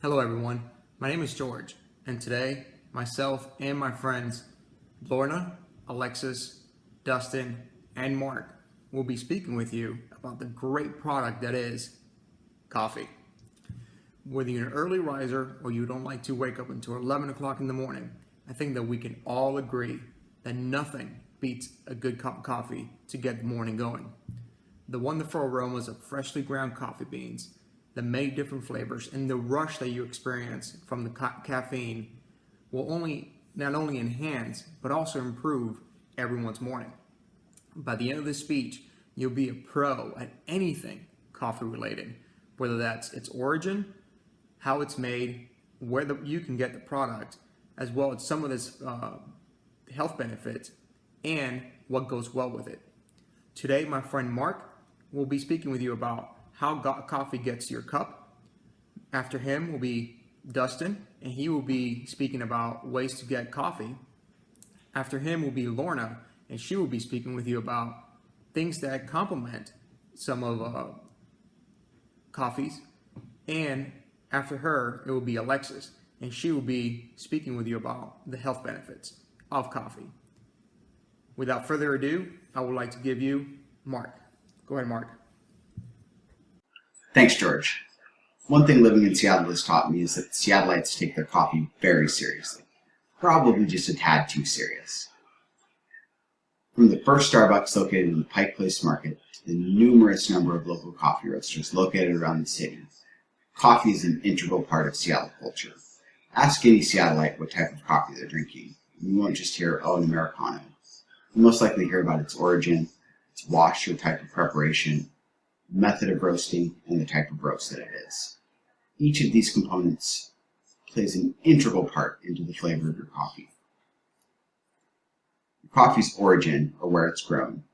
Hello everyone, my name is George, and today myself and my friends Lorna, Alexis, Dustin, and Mark will be speaking with you about the great product that is coffee. Whether you're an early riser or you don't like to wake up until 11 o'clock in the morning, I think that we can all agree that nothing beats a good cup of coffee to get the morning going. The wonderful aromas of freshly ground coffee beans, the many different flavors, and the rush that you experience from the caffeine will not only enhance but also improve everyone's morning. By the end of this speech, you'll be a pro at anything coffee related, whether that's its origin, how it's made, where you can get the product, as well as some of its health benefits, and what goes well with it. Today, my friend Mark will be speaking with you about how coffee gets to your cup. After him will be Dustin, and he will be speaking about ways to get coffee. After him will be Lorna, and she will be speaking with you about things that complement some of coffees. And after her, it will be Alexis, and she will be speaking with you about the health benefits of coffee. Without further ado, I would like to give you Mark. Go ahead, Mark. Thanks, George. One thing living in Seattle has taught me is that Seattleites take their coffee very seriously. Probably just a tad too serious. From the first Starbucks located in the Pike Place Market to the numerous number of local coffee roasters located around the city, coffee is an integral part of Seattle culture. Ask any Seattleite what type of coffee they're drinking, and you won't just hear, oh, an Americano. You'll most likely hear about its origin, its wash or type of preparation, method of roasting, and the type of roast that it is. Each of these components plays an integral part into the flavor of your coffee. Your coffee's origin, or where it's grown,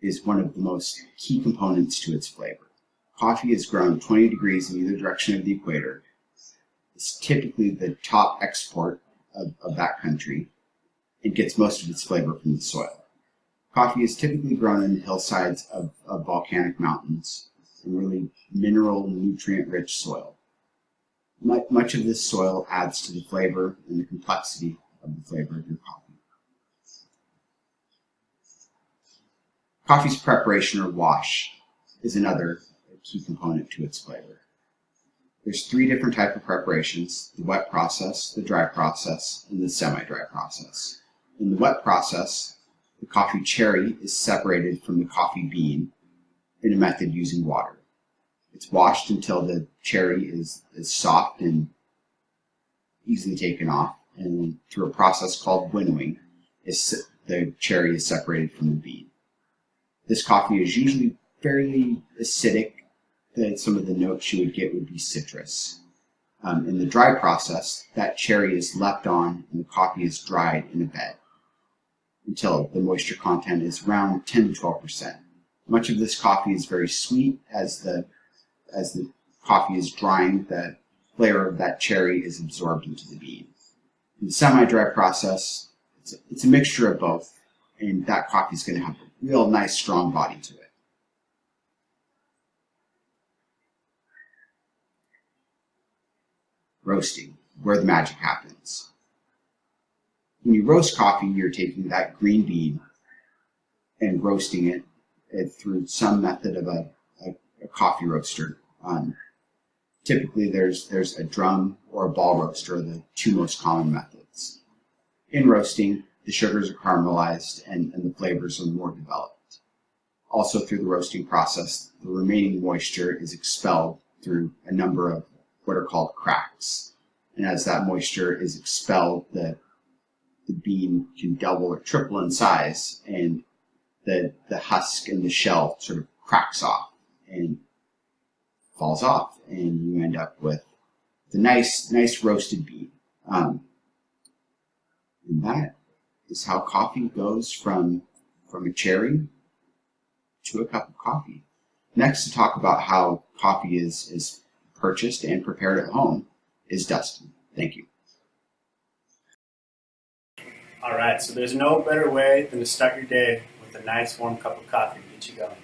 is one of the most key components to its flavor. Coffee is grown 20 degrees in either direction of the equator. It's typically the top export of that country. It gets most of its flavor from the soil. Coffee is typically grown in the hillsides of volcanic mountains in really mineral, nutrient-rich soil. Much of this soil adds to the flavor and the complexity of the flavor of your coffee. Coffee's preparation or wash is another key component to its flavor. There's 3 different types of preparations: the wet process, the dry process, and the semi-dry process. In the wet process, the coffee cherry is separated from the coffee bean in a method using water. It's washed until the cherry is soft and easily taken off, and through a process called winnowing, the cherry is separated from the bean. This coffee is usually fairly acidic. Some of the notes you would get would be citrus. In the dry process, that cherry is left on and the coffee is dried in a bed until the moisture content is around 10 to 12%. Much of this coffee is very sweet. As the coffee is drying, the flavor of that cherry is absorbed into the bean. In the semi-dry process, it's a mixture of both, and that coffee is going to have a real nice, strong body to it. Roasting, where the magic happens. When you roast coffee, you're taking that green bean and roasting it through some method of a coffee roaster. Typically, there's a drum or a ball roaster, the 2 most common methods. In roasting, the sugars are caramelized and the flavors are more developed. Also, through the roasting process, the remaining moisture is expelled through a number of what are called cracks. And as that moisture is expelled, the bean can double or triple in size, and the husk and the shell sort of cracks off and falls off, and you end up with the nice roasted bean. And that is how coffee goes from a cherry to a cup of coffee. Next, to talk about how coffee is purchased and prepared at home is Dustin. Thank you. All right, so there's no better way than to start your day with a nice warm cup of coffee to get you going.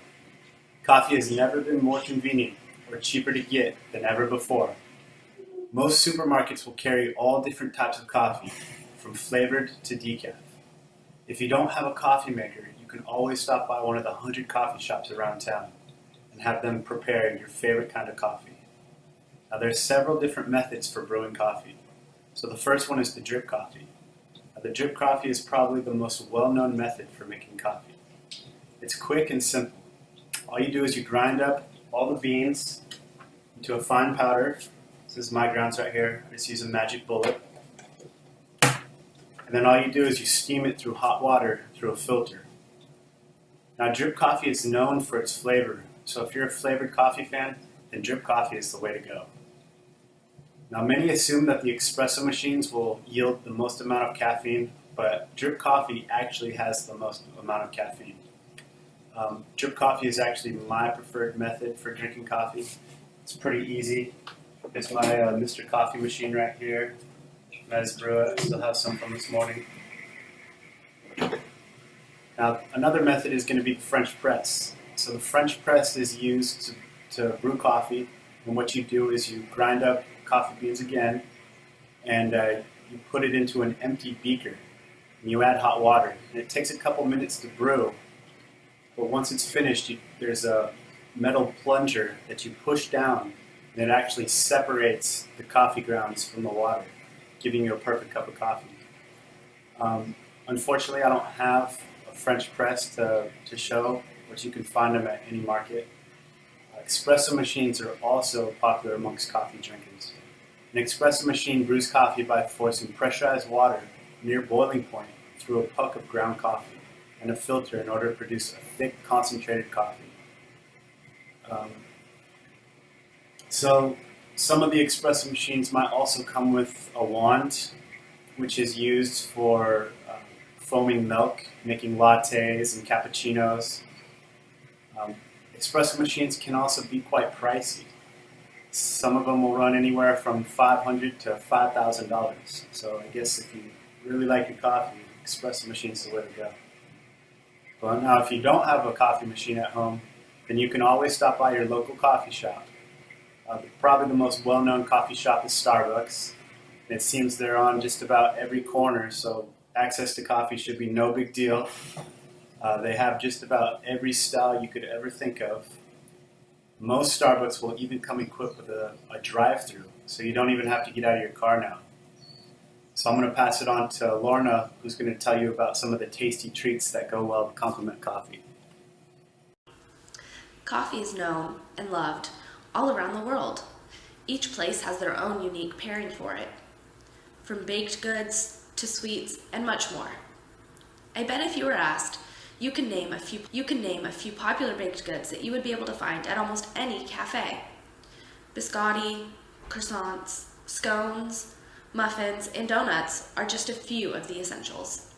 Coffee has never been more convenient or cheaper to get than ever before, Most supermarkets will carry all different types of coffee, from flavored to decaf. If you don't have a coffee maker, you can always stop by one of the 100 coffee shops around town and have them prepare your favorite kind of coffee. Now, there's several different methods for brewing coffee. So the first one is the drip coffee. Now, the drip coffee is probably the most well-known method for making coffee. It's quick and simple. All you do is you grind up all the beans into a fine powder. This is my grounds right here. I just use a magic bullet. And then all you do is you steam it through hot water through a filter. Now, drip coffee is known for its flavor. So if you're a flavored coffee fan, then drip coffee is the way to go. Now, many assume that the espresso machines will yield the most amount of caffeine, but drip coffee actually has the most amount of caffeine. Drip coffee is actually my preferred method for drinking coffee. It's pretty easy. It's my Mr. Coffee machine right here. I just brew it. I still have some from this morning. Now, another method is going to be the French press. So the French press is used to brew coffee, and what you do is you grind up coffee beans again, and you put it into an empty beaker, and you add hot water. And it takes a couple minutes to brew, but once it's finished, there's a metal plunger that you push down, and it actually separates the coffee grounds from the water, giving you a perfect cup of coffee. Unfortunately, I don't have a French press to show, but you can find them at any market. Espresso machines are also popular amongst coffee drinkers. An espresso machine brews coffee by forcing pressurized water near boiling point through a puck of ground coffee and a filter in order to produce a thick, concentrated coffee. So some of the espresso machines might also come with a wand, which is used for foaming milk, making lattes and cappuccinos. Espresso machines can also be quite pricey. Some of them will run anywhere from $500 to $5,000. So I guess if you really like your coffee, espresso machine's the way to go. But now, if you don't have a coffee machine at home, then you can always stop by your local coffee shop. Probably the most well-known coffee shop is Starbucks. It seems they're on just about every corner, so access to coffee should be no big deal. They have just about every style you could ever think of. Most Starbucks will even come equipped with a drive-thru, so you don't even have to get out of your car now. So I'm going to pass it on to Lorna, who's going to tell you about some of the tasty treats that go well to complement coffee. Coffee is known and loved all around the world. Each place has their own unique pairing for it, from baked goods to sweets and much more. I bet if you were asked, you can name a few popular baked goods that you would be able to find at almost any cafe. Biscotti, croissants, scones, muffins, and donuts are just a few of the essentials.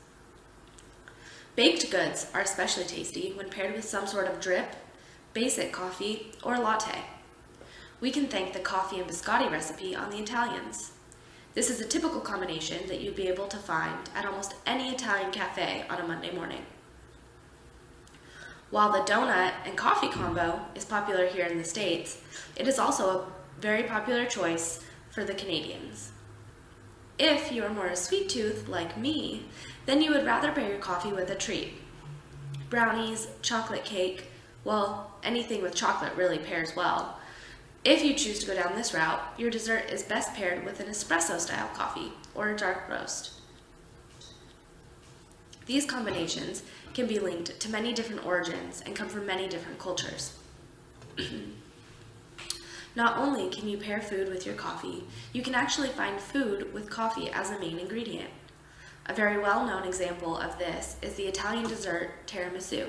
Baked goods are especially tasty when paired with some sort of drip, basic coffee, or latte. We can thank the coffee and biscotti recipe on the Italians. This is a typical combination that you'd be able to find at almost any Italian cafe on a Monday morning. While the donut and coffee combo is popular here in the States, it is also a very popular choice for the Canadians. If you are more a sweet tooth like me, then you would rather pair your coffee with a treat. Brownies, chocolate cake, well, anything with chocolate really pairs well. If you choose to go down this route, your dessert is best paired with an espresso-style coffee or a dark roast. These combinations can be linked to many different origins and come from many different cultures. Not only can you pair food with your coffee, you can actually find food with coffee as a main ingredient. A very well-known example of this is the Italian dessert tiramisu.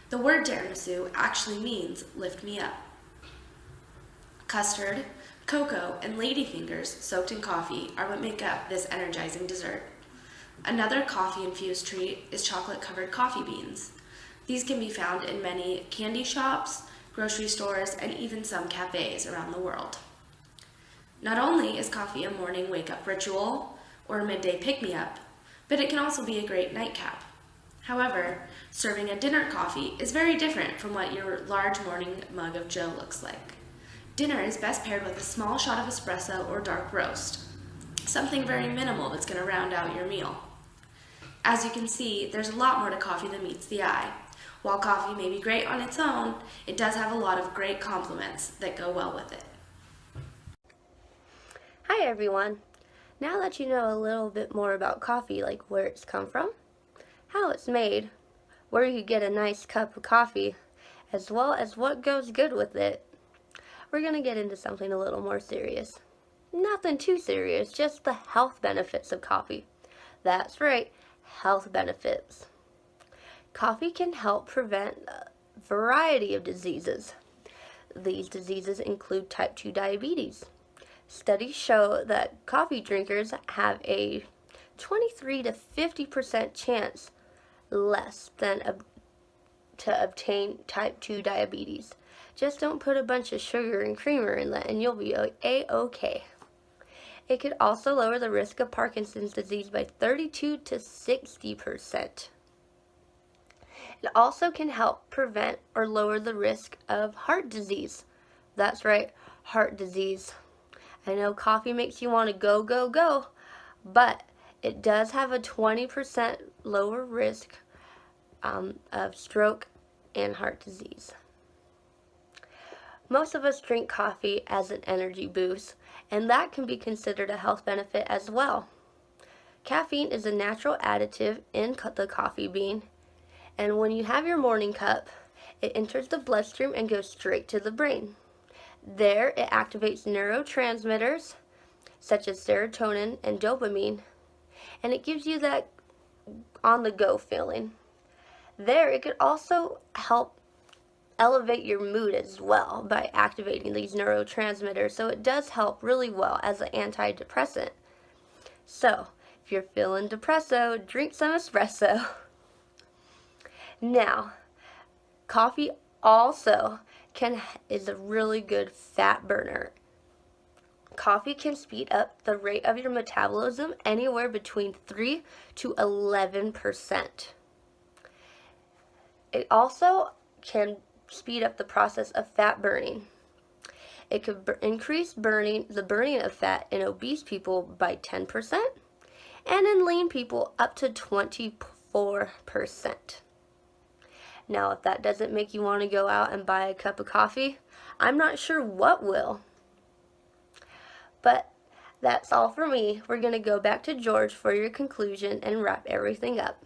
The word tiramisu actually means lift me up. Custard, cocoa, and ladyfingers soaked in coffee are what make up this energizing dessert. Another coffee-infused treat is chocolate-covered coffee beans. These can be found in many candy shops, grocery stores, and even some cafes around the world. Not only is coffee a morning wake-up ritual or a midday pick-me-up, but it can also be a great nightcap. However, serving a dinner coffee is very different from what your large morning mug of joe looks like. Dinner is best paired with a small shot of espresso or dark roast, something very minimal that's going to round out your meal. As you can see, there's a lot more to coffee than meets the eye. While coffee may be great on its own, it does have a lot of great complements that go well with it. Hi everyone! Now that you know a little bit more about coffee, like where it's come from, how it's made, where you get a nice cup of coffee, as well as what goes good with it, we're going to get into something a little more serious. Nothing too serious, just the health benefits of coffee. That's right, health benefits. Coffee can help prevent a variety of diseases. These diseases include type 2 diabetes. Studies show that coffee drinkers have a 23 to 50% chance less than to obtain type 2 diabetes. Just don't put a bunch of sugar and creamer in that and you'll be A-okay. It could also lower the risk of Parkinson's disease by 32 to 60%. It also can help prevent or lower the risk of heart disease. That's right, heart disease. I know coffee makes you want to go, go, go, but it does have a 20% lower risk of stroke and heart disease. Most of us drink coffee as an energy boost, and that can be considered a health benefit as well. Caffeine is a natural additive in the coffee bean, and when you have your morning cup, it enters the bloodstream and goes straight to the brain. There, it activates neurotransmitters such as serotonin and dopamine, and it gives you that on-the-go feeling. There, it could also help elevate your mood as well by activating these neurotransmitters, so it does help really well as an antidepressant. So, if you're feeling depresso, drink some espresso. Now, coffee also is a really good fat burner. Coffee can speed up the rate of your metabolism anywhere between 3 to 11%. It also can speed up the process of fat burning. It could increase the burning of fat in obese people by 10% and in lean people up to 24%. Now, if that doesn't make you want to go out and buy a cup of coffee, I'm not sure what will. But that's all for me. We're going to go back to George for your conclusion and wrap everything up.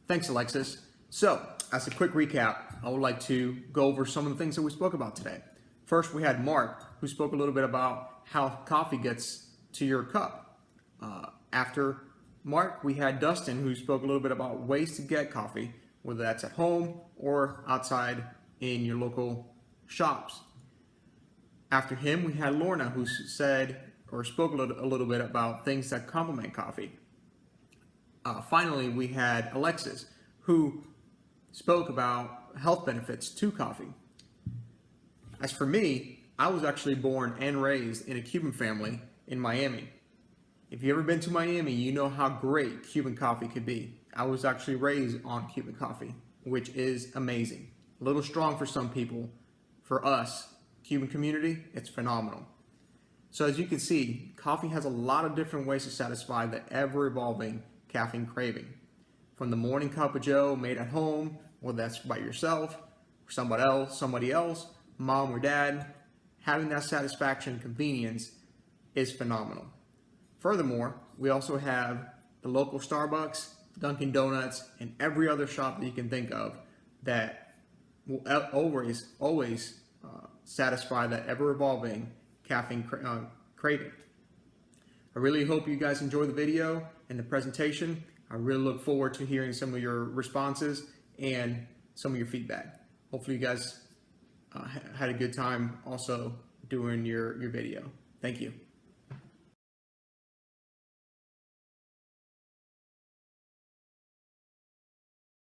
Thanks, Alexis. So, as a quick recap, I would like to go over some of the things that we spoke about today. First, we had Mark, who spoke a little bit about how coffee gets to your cup. After Mark, we had Dustin, who spoke a little bit about ways to get coffee, whether that's at home or outside in your local shops. After him, we had Lorna, who spoke a little bit about things that complement coffee. Finally, we had Alexis, who spoke about health benefits to coffee. As for me, I was actually born and raised in a Cuban family in Miami. If you've ever been to Miami, you know how great Cuban coffee could be. I was actually raised on Cuban coffee, which is amazing. A little strong for some people. For us, Cuban community, it's phenomenal. So as you can see, coffee has a lot of different ways to satisfy the ever-evolving caffeine craving. From the morning cup of joe made at home, whether that's by yourself, or somebody else, mom or dad, having that satisfaction and convenience is phenomenal. Furthermore, we also have the local Starbucks, Dunkin' Donuts, and every other shop that you can think of that will always satisfy that ever-evolving caffeine craving. I really hope you guys enjoy the video and the presentation. I really look forward to hearing some of your responses and some of your feedback. Hopefully you guys had a good time also doing your video. Thank you.